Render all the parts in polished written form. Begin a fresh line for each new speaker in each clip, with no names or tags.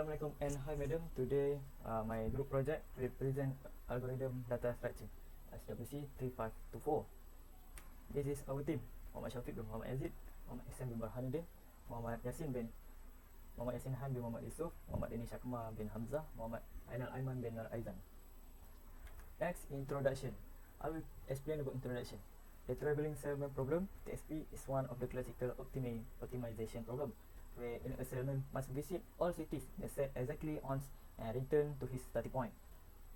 Assalamualaikum and hi madam. Today my group project will present algorithm data structure SWC 3524. This is our team: Muhammad Syafiq bin Muhammad Aziz, Muhammad Ihsan bin Burhanuddin, Muhammad Yasin Han bin Muhammad Yusuf, Muhammad Danish Akmal bin Hamzah, Muhammad Ainal Aiman bin Aizan. Next, introduction. I will explain about introduction. The traveling salesman problem, TSP, is one of the classical optimization problem, where a salesman must visit all cities that set exactly once and return to his starting point,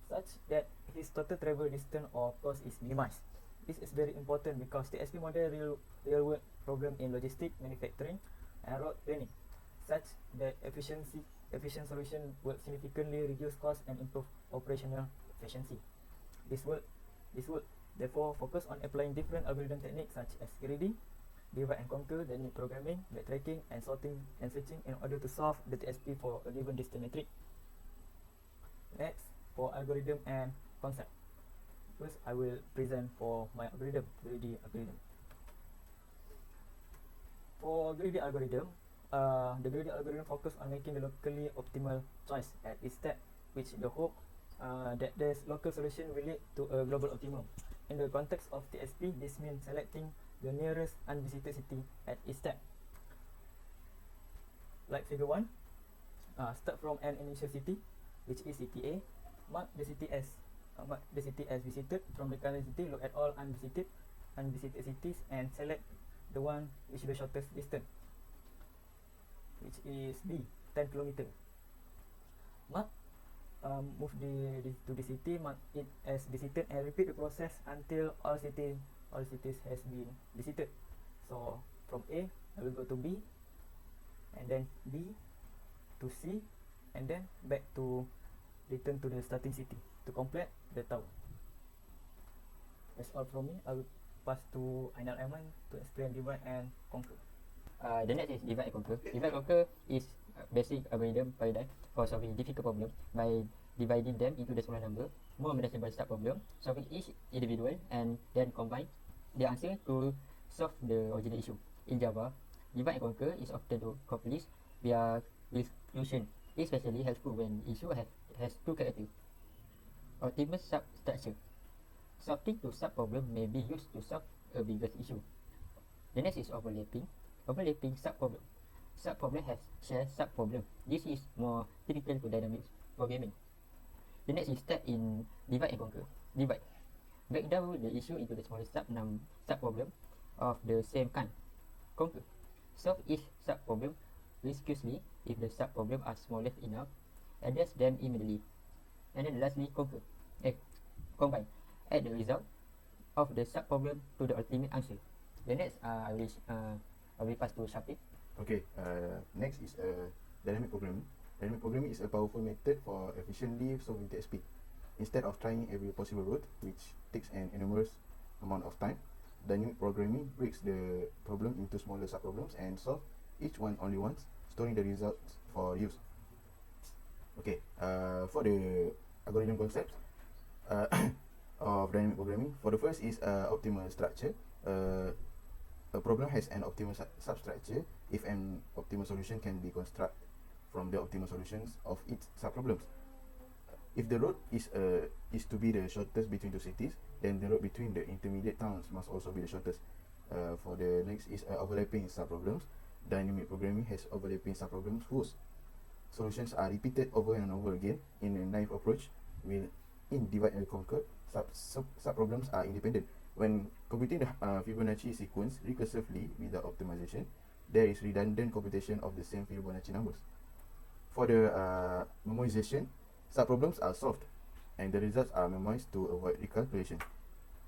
such that his total travel distance or cost is minimized. This is very important because TSP model real world problem in logistics, manufacturing, and road planning, such that efficient solution will significantly reduce cost and improve operational efficiency. This would therefore focus on applying different algorithm techniques such as greedy, divide and conquer, dynamic programming, backtracking, and sorting and searching in order to solve the TSP for a given distance metric. Next, for algorithm and concept. First, I will present for my algorithm, greedy algorithm. For greedy algorithm, the greedy algorithm focus on making the locally optimal choice at each step, which the hope that this local solution will lead to a global optimum. In the context of TSP, this means selecting the nearest unvisited city at each step. Like figure 1, start from an initial city, which is city A, mark the city as visited. From the current city, look at all unvisited cities and select the one which is the shortest distance, which is B, 10 km. Mark, move to the city, mark it as visited, and repeat the process until all cities has been visited. So from A, I will go to B, and then B to C, and then back to return to the starting city to complete the town. That's all from me. I will pass to Ainal Aiman to explain divide and conquer.
The next is divide and conquer. Divide and conquer is basic algorithm paradigm for solving difficult problems by dividing them into the smaller number, more manageable sub-problem, solving each individual, and then combine the answer to solve the original issue. In Java, divide and conquer is often accomplished via fusion, especially helpful when issue has two characters. Optimal substructure. Sorting to sub-problem may be used to solve a bigger issue. The next is overlapping. Overlapping sub-problem. Sub-problem has shared sub-problem. This is more typical to dynamic programming. The next is step in divide and conquer. Divide. Break down the issue into the smallest sub-problem of the same kind. Conquer. Solve each sub-problem rigorously if the sub-problem are small enough. Address them immediately. And then lastly, conquer. Combine. Add the result of the sub-problem to the ultimate answer. The next, I will pass to Shafiq.
Okay, next is dynamic programming. Dynamic programming is a powerful method for efficiently solving TSP. Instead of trying every possible route, which takes an enormous amount of time, dynamic programming breaks the problem into smaller subproblems and solve each one only once, storing the results for use. Okay, for the algorithm concepts of dynamic programming, for the first is optimal structure. A problem has an optimal substructure if an optimal solution can be constructed from the optimal solutions of its subproblems. If the road is to be the shortest between two cities, then the road between the intermediate towns must also be the shortest. For the next is overlapping subproblems. Dynamic programming has overlapping subproblems whose solutions are repeated over and over again in a naive approach. In divide and conquer, subproblems are independent. When computing the Fibonacci sequence recursively without optimization, there is redundant computation of the same Fibonacci numbers. For the memoization, subproblems are solved and the results are memoized to avoid recalculation.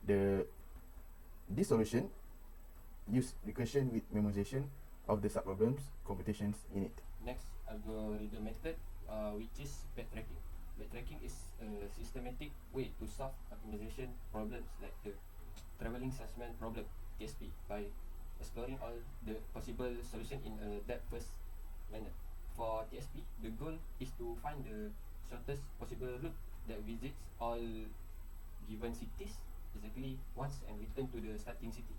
This solution use recursion with memoization of the subproblems computations in it.
Next, algorithm method, which is backtracking. Backtracking is a systematic way to solve optimization problems like the traveling salesman problem, TSP, by exploring all the possible solution in a depth-first manner. For TSP, the goal is to find the shortest possible route that visits all given cities exactly once and return to the starting city.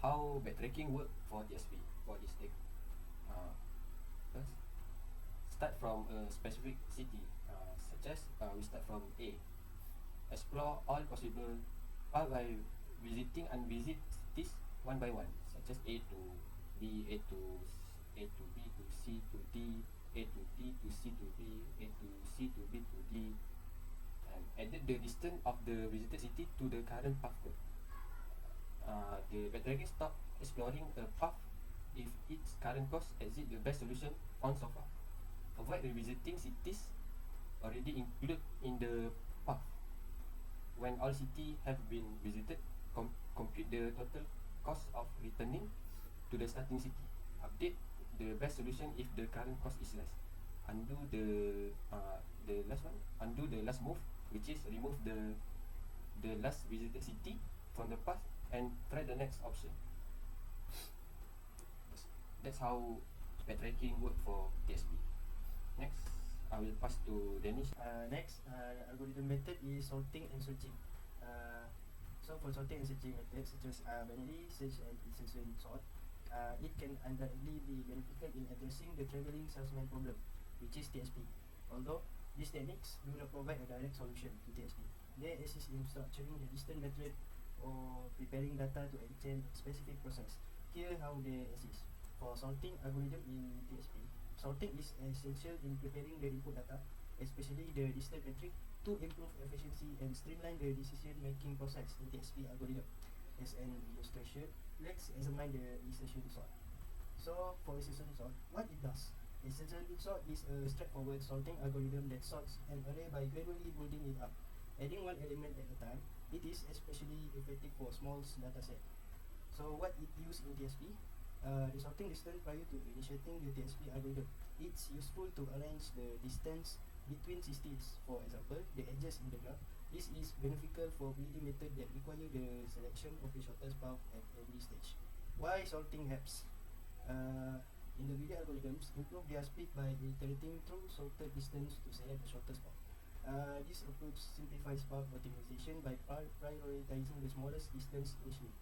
How backtracking work for TSP? For this take, start from a specific city, such as we start from A. Explore all possible paths by visiting unvisited cities one by one, such as A to B, A to B to C to D, A to D to C to B, A to C to B to D, and added the distance of the visited city to the current path code. The backtracking stop exploring a path if its current course exceeds the best solution found so far. Avoid revisiting cities already included in the path. When all cities have been visited, compute the total cost of returning to the starting city. Update the best solution if the current cost is less. Undo the last move, which is remove the last visited city from the path and try the next option. That's how backtracking work for TSP. Next, I will pass to Danish.
Next, algorithm method is sorting and searching. So for sorting and searching methods such as binary search and insertion sort, it can undoubtedly be beneficial in addressing the traveling salesman problem, which is TSP. Although these techniques do not provide a direct solution to TSP, they assist in structuring the distant method or preparing data to enchant a specific process. Here how they assist. For sorting algorithm in TSP, sorting is essential in preparing the input data, especially the distant metric, to improve efficiency and streamline the decision-making process in TSP algorithm. As an illustration, let's examine the insertion sort. So for insertion sort, what it does? Insertion sort is a straightforward sorting algorithm that sorts an array by gradually building it up, adding one element at a time. It is especially effective for small data set. So what it used in TSP? The sorting distance prior to initiating the TSP algorithm. It's useful to arrange the distance between cities, for example, the edges in the graph. This is beneficial for building method that require the selection of the shortest path at every stage. Why sorting helps? In the video algorithms, improve their speed by iterating through sorted distance to select the shortest path. This approach simplifies path optimization by prioritizing the smallest distance initially.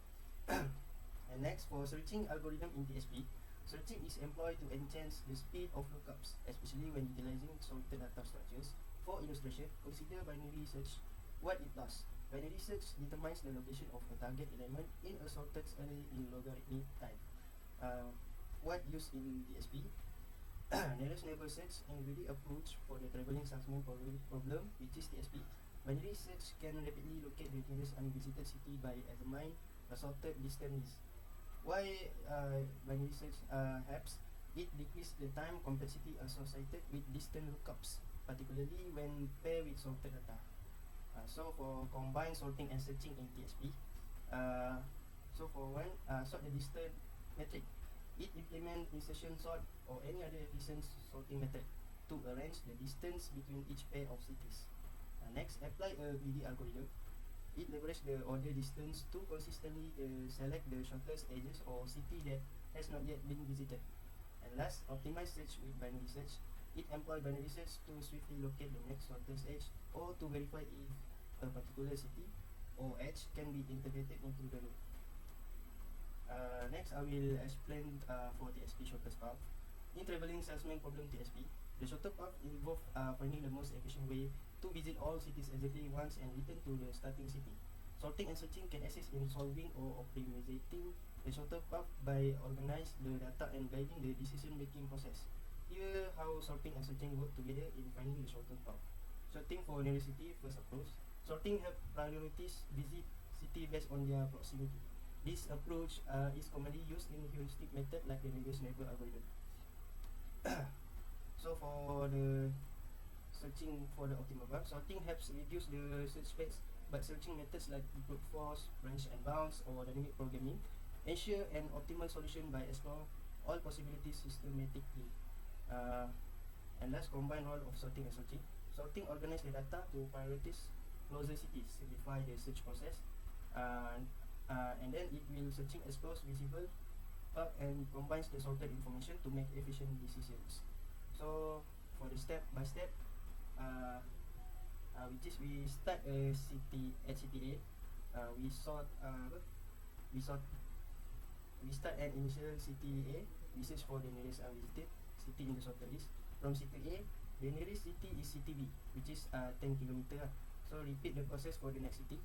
And next, for searching algorithm in TSP, searching is employed to enhance the speed of lookups, especially when utilizing sorted data structures. For illustration, consider binary search. What it does? Binary search determines the location of a target element in a sorted array in logarithmic time. What used in TSP? Nearest neighbor search and greedy approach for the traveling salesman problem, which is TSP. Binary search can rapidly locate the nearest unvisited city by examining a sorted distance list. Why binary search helps? It decreases the time complexity associated with distant lookups, particularly when paired with sorted data. So for combined sorting and searching in TSP, so for one, sort the distance metric. It implements insertion sort or any other efficient sorting method to arrange the distance between each pair of cities. Next, apply a greedy algorithm. It leverages the order distance to consistently select the shortest edges or city that has not yet been visited. And last, optimize search with binary search. It employs binary search to swiftly locate the next shortest edge or to verify if a particular city or edge can be integrated into the node. Next, I will explain for TSP shortest path. In traveling salesman problem TSP, the shortest path involves finding the most efficient way to visit all cities exactly once and return to the starting city. Sorting and searching can assist in solving or optimizing the shortest path by organizing the data and guiding the decision-making process. Here, how sorting and searching work together in finding the shortest path. Sorting for nearest city, first approach. Sorting help priorities visit city based on their proximity. This approach is commonly used in heuristic method like the nearest neighbor algorithm. So for the searching for the optimal path, sorting helps reduce the search space, but searching methods like brute force, branch and bounce, or dynamic programming ensure an optimal solution by exploring all possibilities systematically. And let's combine all of sorting and searching. Sorting organize the data to priorities closer cities, simplify the search process, and then it will searching explores visible path and combines the sorted information to make efficient decisions. So for the step by step, which is we start a city at city A, we start an initial city A, we search for the nearest unvisited city in the sorted list. from city A, the nearest city is city B, which is 10 kilometer. So repeat the process for the next city.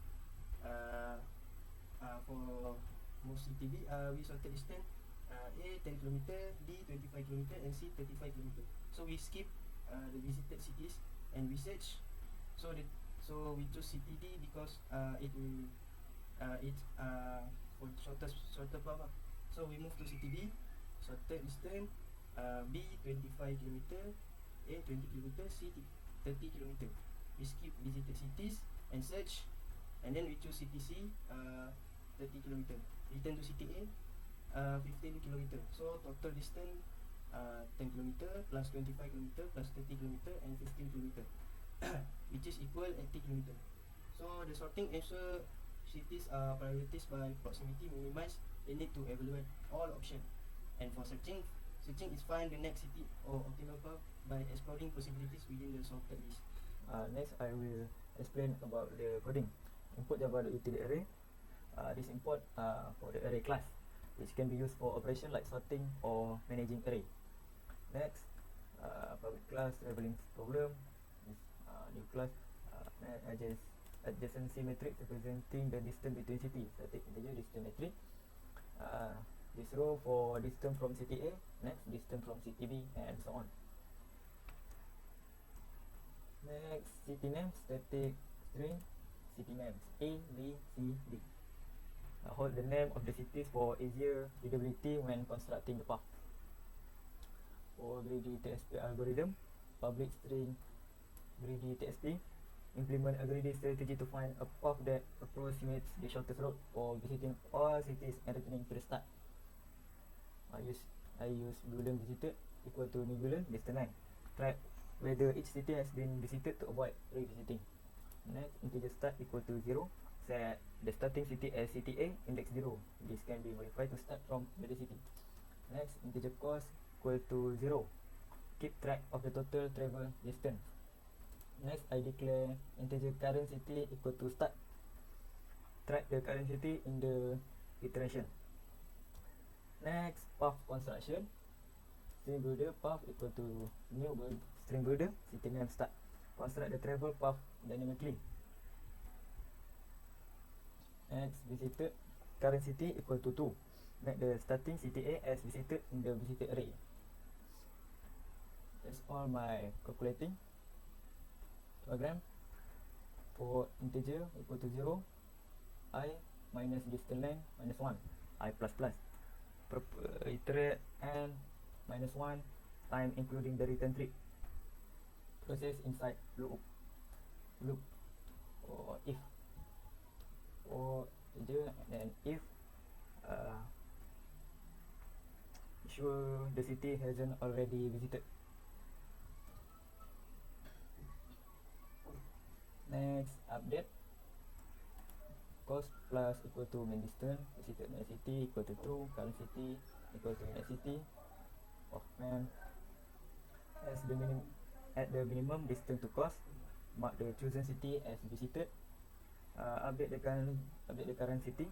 For most city B, we sorted distance A 10 kilometer, B 25 kilometer, and C 35 kilometer. So we skip the visited cities and we search. So we choose city D because it will it's for shorter path. So we move to city B, sorted distance B 25 kilometer, A 20 kilometer, C 30 kilometer. We skip visited cities and search, and then we choose city C 30 kilometer. Return to city A 15 kilometer. So total distance 10 kilometer plus 25 kilometer plus 30 kilometer and 15 kilometer, which is equal 80 kilometer. So the sorting ensure cities are prioritized by proximity, minimize the need to evaluate all options. And for searching is find the next city or optimal path by exploring possibilities within the sorted list.
Next, I will explain about the coding. Import Java utility array. This import for the array class, which can be used for operation like sorting or managing array. Next, public class traveling problem. This new class adjacency matrix representing the distance between cities. Static integer distance matrix. This row for distance from city A, next distance from city B, and so on. Next, city names, static string, city names A, B, C, D. Hold the name of the cities for easier readability when constructing the path. For greedy TSP algorithm, public string greedy TSP, implement a greedy strategy to find a path that approximates the shortest route for visiting all cities and returning to the start. I use Boolean visited equal to new Boolean distance 9. Track whether each city has been visited to avoid revisiting. Next, integer start equal to 0. Set the starting city as city A, index 0. This can be modified to start from the city. Next, integer cost equal to 0. Keep track of the total travel distance. Next, I declare integer current city equal to start. Track the current city in the iteration. Next, path construction. String builder path equal to new string builder city name start. Construct the travel path dynamically. Next, visited current city equal to 2. Make the starting city A as visited in the visited array. That's all my calculating program. For integer equal to 0, I minus distance length minus 1, I plus plus. Iterate and minus 1 time including the return trip. Process inside loop or if for integer, and then if sure the city hasn't already visited. Next, update cost plus equal to main distance, visited next city equal to true, current city equal to next city of main as the at the minimum distance to cost. Mark the chosen city as visited. Update the current city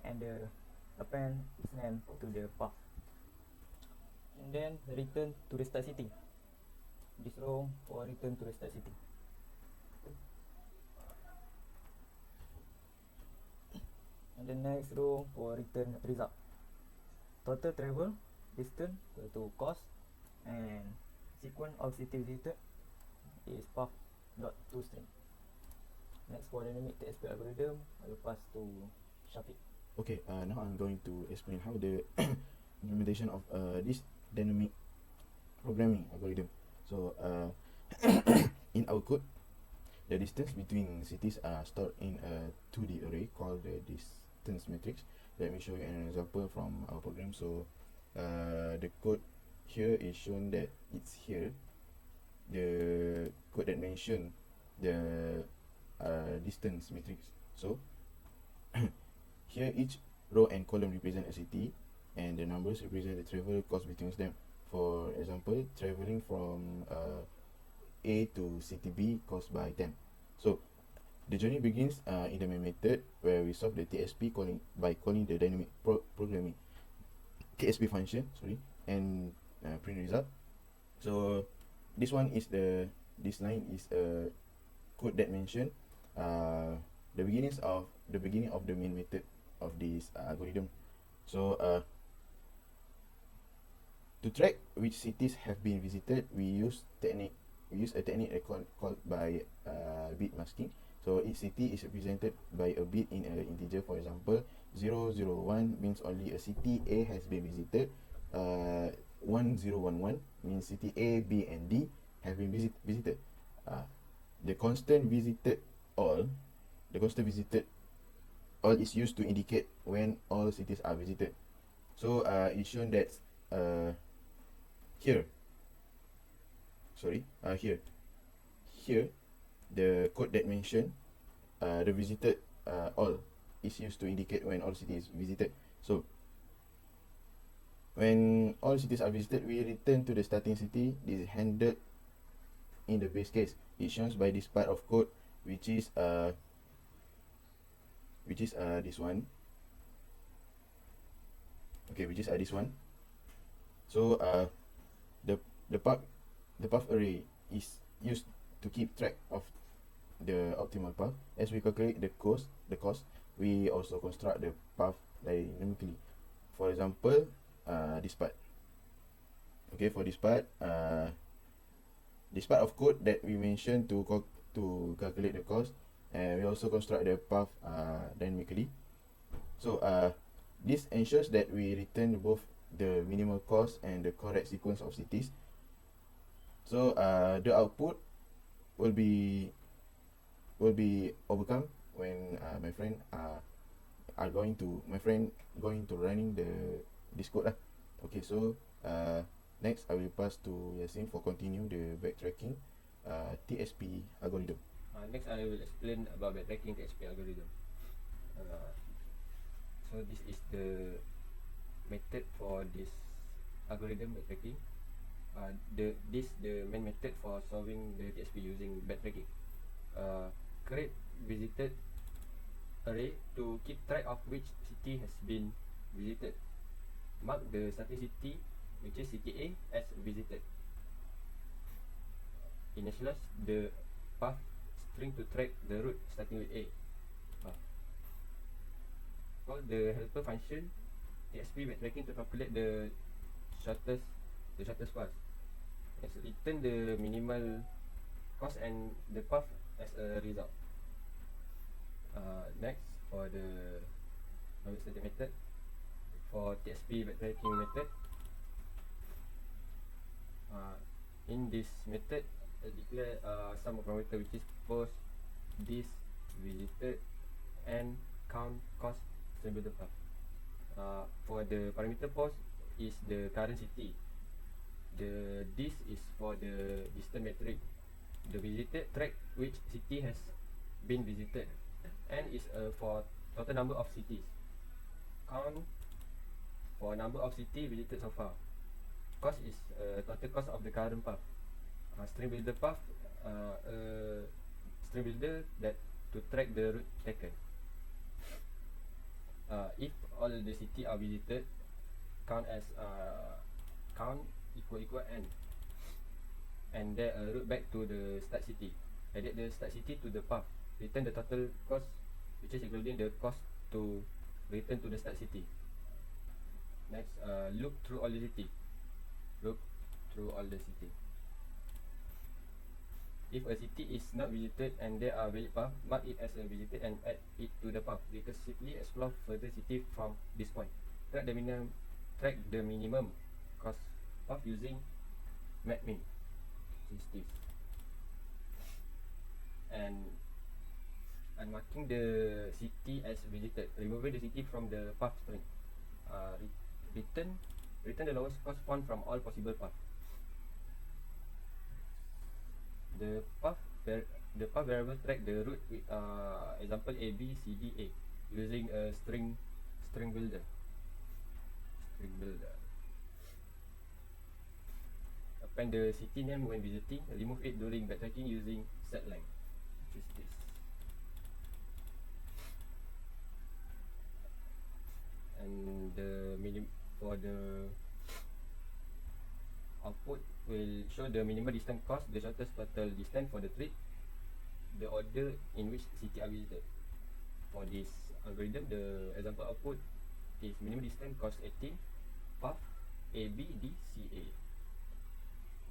and the append its name to the path, and then return to the start city. This row for return to the start city. And the next row for return result. Total travel distance equal to cost, and sequence of city visited is path dot toString. Next, for dynamic TSP algorithm, I will pass to Shafiq.
Okay, now I'm going to explain how the implementation of this dynamic programming algorithm. So in our code, the distance between cities are stored in a 2D array called the distance matrix. Let me show you an example from our program. So the code here is shown that it's here, the code that mentioned the distance matrix. So here each row and column represent a city, and the numbers represent the travel cost between them. For example, traveling from A to city B cost by 10. So the journey begins in the main method, where we solve the TSP by calling the dynamic programming TSP function, and print result. So this one is this line is a code that mention the beginning of the main method of this algorithm. So to track which cities have been visited, we use a technique called by bit masking. So each city is represented by a bit in an integer. For example, 001 means only a city A has been visited. 1011 means city A, B, and D have been visited. The constant visited all is used to indicate when all cities are visited. So it's shown that here the code that mentioned the visited all is used to indicate when all cities visited. So when all cities are visited, we return to the starting city. This is handled in the base case. It shows by this part of code, which is this one. Okay, which is this one. So the path array is used to keep track of the optimal path. As we calculate the cost, we also construct the path dynamically. For example, this part. Okay, for this part of code that we mentioned to calculate the cost, and we also construct the path dynamically. So this ensures that we return both the minimal cost and the correct sequence of cities. So the output will be overcome when my friend going to running this code lah. Okay, so next I will pass to Yasin for continue the backtracking TSP algorithm.
Next, I will explain about backtracking TSP algorithm. So this is the method for this algorithm backtracking. The main method for solving the TSP using backtracking. Create visited array to keep track of which city has been visited. Mark the starting city, which is city A, as visited. Initialize the path string to track the route starting with A. Call the helper function TSP backtracking to calculate the shortest path. Yes, return the minimal cost and the path as a result. Next, for the static method for TSP backtracking method, in this method declare some parameter which is post, this, visited, and count cost sample the path. For the parameter post is the current city. The this is for the distance metric. The visited track which city has been visited, and is for total number of cities. Count for number of city visited so far. Cost is total cost of the current path. String builder path, string builder that to track the route taken. If all the city are visited, count as count equal n, and then route back to the start city. Edit the start city to the path. Return the total cost, which is including the cost to return to the start city. Next, loop through all the city. Loop through all the city. If a city is not visited and there are valid path, mark it as a visited and add it to the path. Recursively explore further city from this point. Track the minimum cost path using mapmin. Is this. And marking the city as visited, removing the city from the path string. Return the lowest cost point from all possible paths. The path variable track the route with example A, B, C, D, A using a string builder. Append the city name when visiting. Remove it during backtracking using setLength, which is this. And for the output will show the minimum distance cost, the shortest total distance for the trip, the order in which city are visited. For this algorithm, the example output is minimum distance cost 18, path A, B, D, C, A.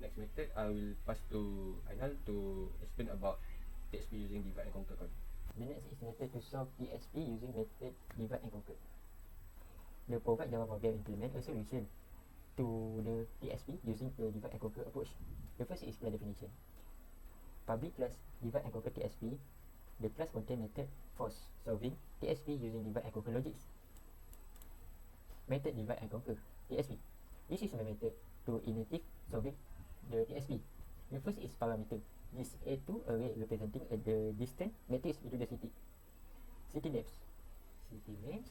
Next method, I will pass to Ainal to explain about TSP using divide and conquer.
The next is method to solve TSP using method divide and conquer. The provide Java program implement a solution to the TSP using the divide and conquer approach. The first is class definition. Public class divide and conquer TSP. The class contain method for solving TSP using divide and conquer logics. Method divide and conquer TSP. This is a method to initiative solving the TSP. The first is parameter. This A2 array representing the distance matrix into the city. City names. City names.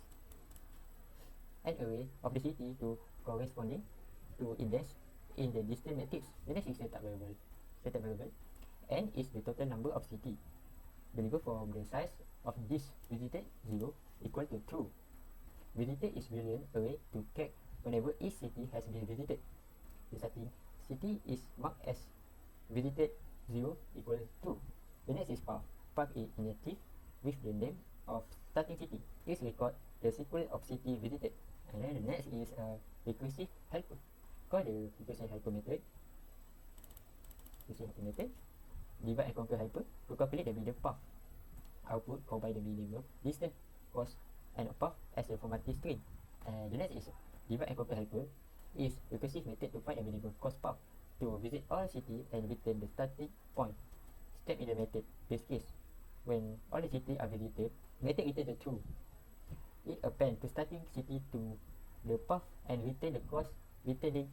An array of the city to corresponding to index in the distance matrix. The next is setup variable. Setup variable. N is the total number of city. Deliver from the size of this visited 0 equal to true. Visited is Boolean array to check whenever each city has been visited. The starting city is marked as visited 0 equal to. The next is path. Path is inactive with the name of starting city. This record the sequence of city visited. And then the next is recursive helper. Call the recursive helper method. Recursive helper method. Divide and conquer helper to calculate the median path. Output combine the minimum distance, cost, and path as a formatting string. And the next is divide and conquer helper is recursive method to find a minimum cost path to visit all city and return the starting point. Step in the method. Base case. When all the city are visited, method return the true. It append to starting city to the path and return the cost returning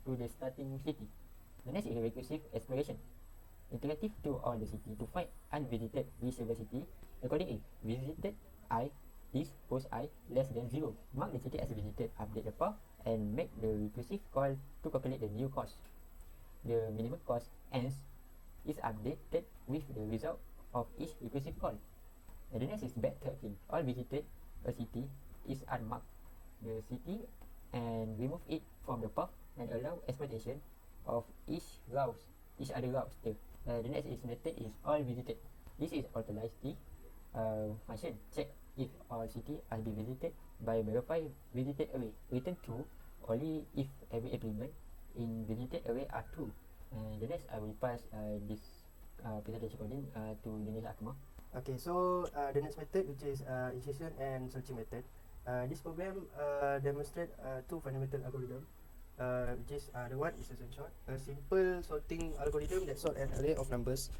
to the starting city. The next is recursive exploration. Interactive to all the city to find unvisited visible city according if visited I is post I less than 0. Mark the city as visited, update the path, and make the recursive call to calculate the new cost. The minimum cost ends is updated with the result of each recursive call. And the next is backtracking. All visited a city is unmarked the city and remove it from the path and allow exploitation of each other routes too. The next is method is all visited. This is authorize the function check if all city has been visited by verify visited array. Return true only if every element in visited array are true. The next I will pass this presentation coding to Dennis Akmal.
Okay, so the next method, which is insertion and searching method. This program demonstrate two fundamental algorithms. Which is the one is a short, a simple sorting algorithm that sort an array of numbers.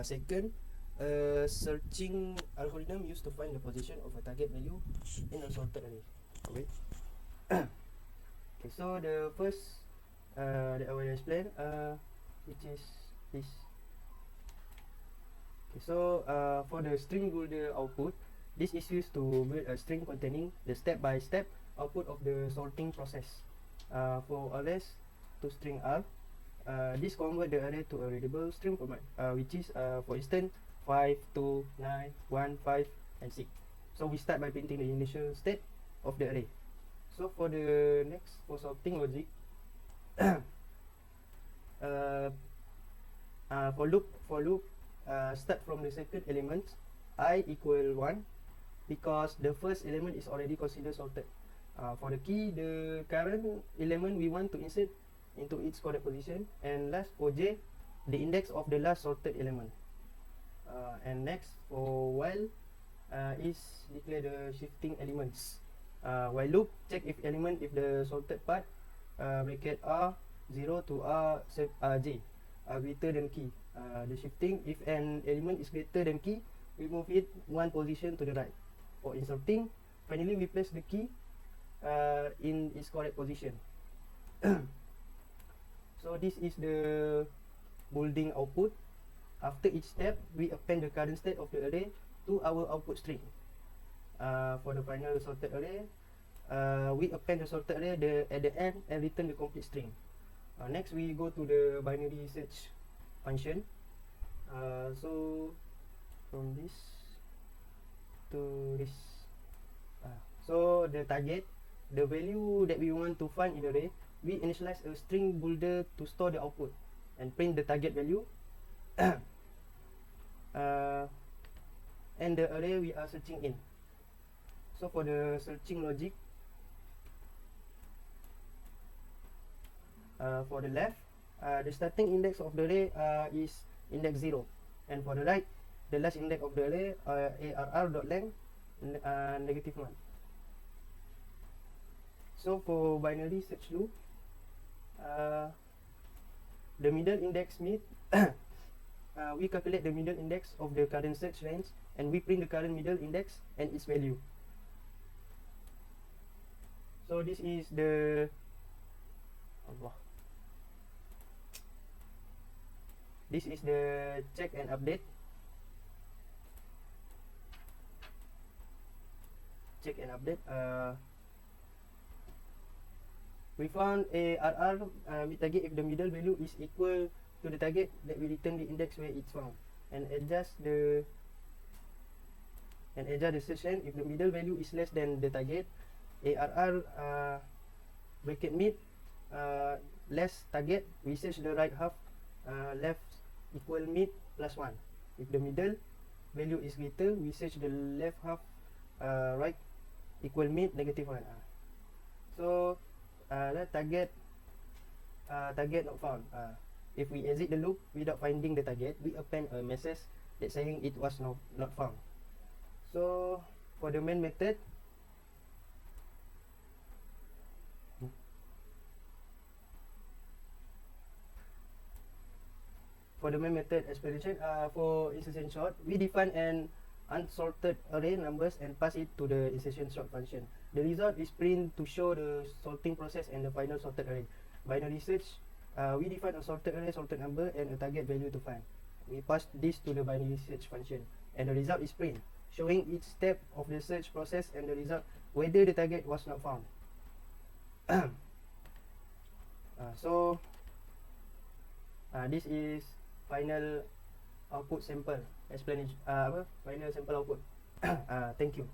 Second, a searching algorithm used to find the position of a target value in a sorted array. Okay. Okay, so the first that I will explain, which is this. Okay, so for the string builder output, this is used to build a string containing the step-by-step output of the sorting process. For arrays to string R, this convert the array to a readable string format, which is for instance 5, 2, 9, 1, 5, and 6. So we start by printing the initial state of the array. So for the next, for sorting logic, for loop start from the second element I equal 1 because the first element is already considered sorted. For the key, the current element we want to insert into its correct position, and last for j, the index of the last sorted element. And next for while is declare the shifting elements. While loop check if the sorted part bracket r 0 to j are greater than key. The shifting, if an element is greater than key, we move it one position to the right. For inserting, finally we place the key in its correct position. So this is the building output. After each step, we append the current state of the array to our output string. For the final sorted array, we append the sorted array at the end and return the complete string. Next, we go to the binary search function. So from this to this. So the target, the value that we want to find in the array, we initialize a string boolder to store the output and print the target value. And the array we are searching in. So for the searching logic, for the left, the starting index of the array is index 0, and for the right, the last index of the array arr.length -1. So for binary search loop, the middle index mid we calculate the middle index of the current search range, and we print the current middle index and its value. So this is the this is the check and update. Check and update. We found a RR with target if the middle value is equal to the target, that we return the index where it's found, and adjust the search range if the middle value is less than the target. ARR bracket mid less target, we search the right half, left equal mid plus 1. If the middle value is greater, we search the left half, right equal mid -1. So the target not found. If we exit the loop without finding the target, we append a message that saying it was not found. So for the main method, explanation, for insertion sort, we define an unsorted array numbers and pass it to the insertion sort function. The result is print to show the sorting process and the final sorted array. Binary search, we define a sorted array, sorted number, and a target value to find. We pass this to the binary search function, and the result is print, showing each step of the search process and the result whether the target was not found. So this is final output sample explanation. Final sample output. Thank you.